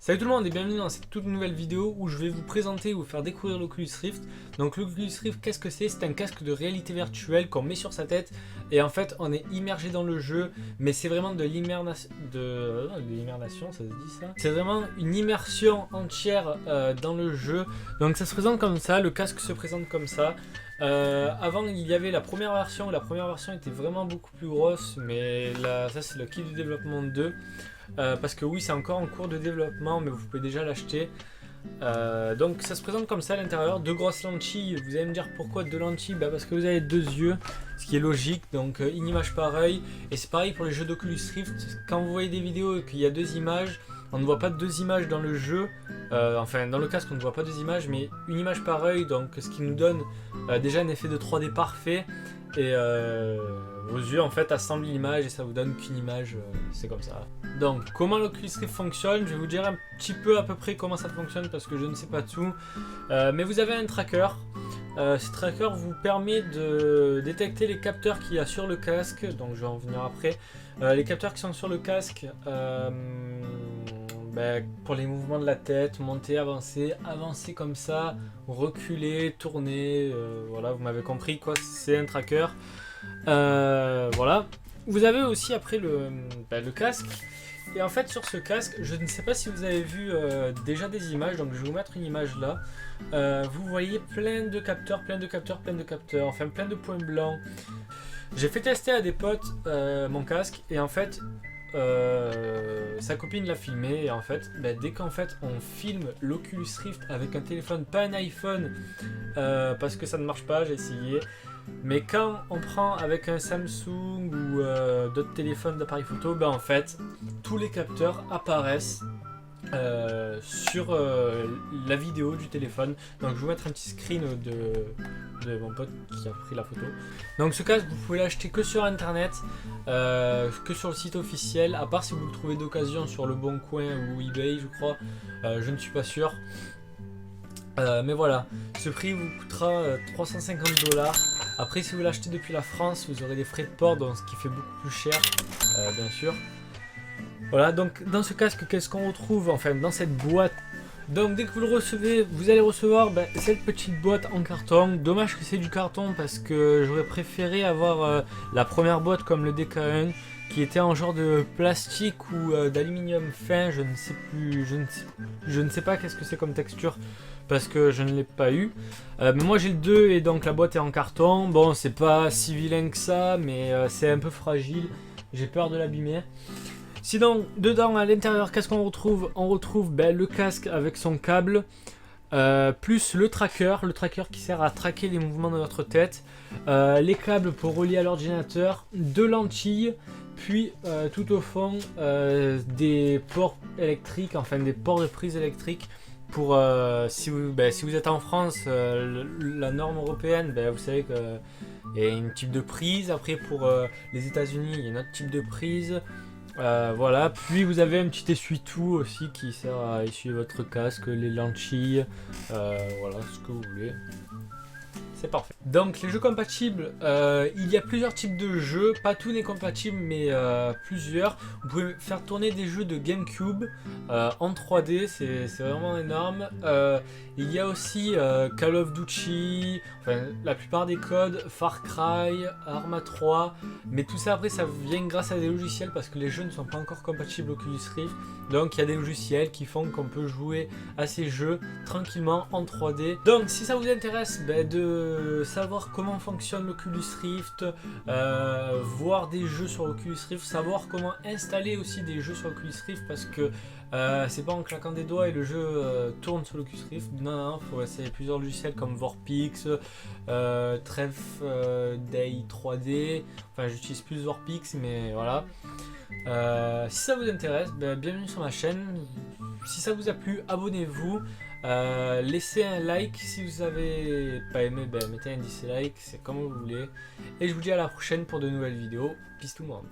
Salut tout le monde et bienvenue dans cette toute nouvelle vidéo où je vais vous présenter et vous faire découvrir l'Oculus Rift. Donc l'Oculus Rift, qu'est-ce que c'est? C'est un casque de réalité virtuelle qu'on met sur sa tête et en fait on est immergé dans le jeu, mais c'est vraiment de l'immersion, ça se dit ça? C'est vraiment une immersion entière dans le jeu. Donc ça se présente comme ça, le casque se présente comme ça. Avant il y avait la première version était vraiment beaucoup plus grosse, mais là, ça c'est le kit de développement 2. Parce que oui, c'est encore en cours de développement, mais vous pouvez déjà l'acheter. Donc ça se présente comme ça à l'intérieur, deux grosses lentilles. Vous allez me dire pourquoi deux lentilles? Parce que vous avez deux yeux, ce qui est logique, donc une image par œil. Et c'est pareil pour les jeux d'Oculus Rift, quand vous voyez des vidéos et qu'il y a deux images, on ne voit pas deux images dans le jeu, enfin dans le casque on ne voit pas deux images, mais une image par œil, donc ce qui nous donne déjà un effet de 3D parfait. Et vos yeux en fait assemblent l'image et ça vous donne qu'une image, c'est comme ça. Donc comment l'Oculus Rift fonctionne, je vais vous dire un petit peu à peu près comment ça fonctionne parce que je ne sais pas tout. Mais vous avez un tracker. Ce tracker vous permet de détecter les capteurs qu'il y a sur le casque, donc je vais en venir après. Les capteurs qui sont sur le casque, pour les mouvements de la tête, monter, avancer comme ça, reculer, tourner, voilà, vous m'avez compris quoi, c'est un tracker. Voilà. Vous avez aussi après le casque. Et en fait sur ce casque, je ne sais pas si vous avez vu déjà des images, donc je vais vous mettre une image là. Vous voyez plein de capteurs, enfin plein de points blancs. J'ai fait tester à des potes mon casque et en fait sa copine l'a filmé et en fait dès qu'en fait on filme l'Oculus Rift avec un téléphone, pas un iPhone, parce que ça ne marche pas, j'ai essayé. Mais quand on prend avec un Samsung ou d'autres téléphones d'appareil photo, en fait tous les capteurs apparaissent sur la vidéo du téléphone. Donc je vais vous mettre un petit screen de mon pote qui a pris la photo. Donc ce casque vous pouvez l'acheter que sur internet, que sur le site officiel, à part si vous le trouvez d'occasion sur le Bon Coin ou eBay je crois, je ne suis pas sûr. Mais voilà, ce prix vous coûtera 350$. Après si vous l'achetez depuis la France, vous aurez des frais de port, donc ce qui fait beaucoup plus cher, bien sûr. Voilà, donc dans ce casque, qu'est-ce qu'on retrouve? Enfin, dans cette boîte. Donc dès que vous le recevez, vous allez recevoir cette petite boîte en carton. Dommage que c'est du carton parce que j'aurais préféré avoir la première boîte comme le DK1 qui était en genre de plastique ou d'aluminium fin, je ne sais plus, je ne sais pas qu'est-ce que c'est comme texture parce que je ne l'ai pas eu. Mais moi j'ai le 2 et donc la boîte est en carton. Bon, c'est pas si vilain que ça, mais c'est un peu fragile. J'ai peur de l'abîmer. Sinon, dedans, à l'intérieur, qu'est-ce qu'on retrouve? On retrouve le casque avec son câble, plus le tracker qui sert à traquer les mouvements de notre tête, les câbles pour relier à l'ordinateur, deux lentilles, puis tout au fond des ports électriques, enfin des ports de prise électrique. Pour si vous êtes en France, la norme européenne, vous savez qu'il y a un type de prise. Après pour les États-Unis, il y a un autre type de prise. Voilà, puis vous avez un petit essuie-tout aussi qui sert à essuyer votre casque, les lentilles, voilà, ce que vous voulez. C'est parfait. Donc les jeux compatibles, il y a plusieurs types de jeux, pas tout n'est compatible mais plusieurs. Vous pouvez faire tourner des jeux de GameCube en 3D, c'est vraiment énorme. Il y a aussi Call of Duty, enfin la plupart des codes, Far Cry, Arma 3, mais tout ça après ça vient grâce à des logiciels parce que les jeux ne sont pas encore compatibles Oculus Rift. Donc il y a des logiciels qui font qu'on peut jouer à ces jeux tranquillement en 3D. Donc si ça vous intéresse de savoir comment fonctionne l'Oculus Rift, voir des jeux sur Oculus Rift, savoir comment installer aussi des jeux sur Oculus Rift parce que c'est pas en claquant des doigts et le jeu tourne sur l'Oculus Rift. Non, faut essayer plusieurs logiciels comme Vorpix, Tref Day 3D. Enfin, j'utilise plus Vorpix, mais voilà. Si ça vous intéresse, bienvenue sur ma chaîne. Si ça vous a plu, abonnez-vous. Laissez un like. Si vous avez pas aimé, mettez un dislike, c'est comme vous voulez. Et je vous dis à la prochaine pour de nouvelles vidéos. Peace tout le monde.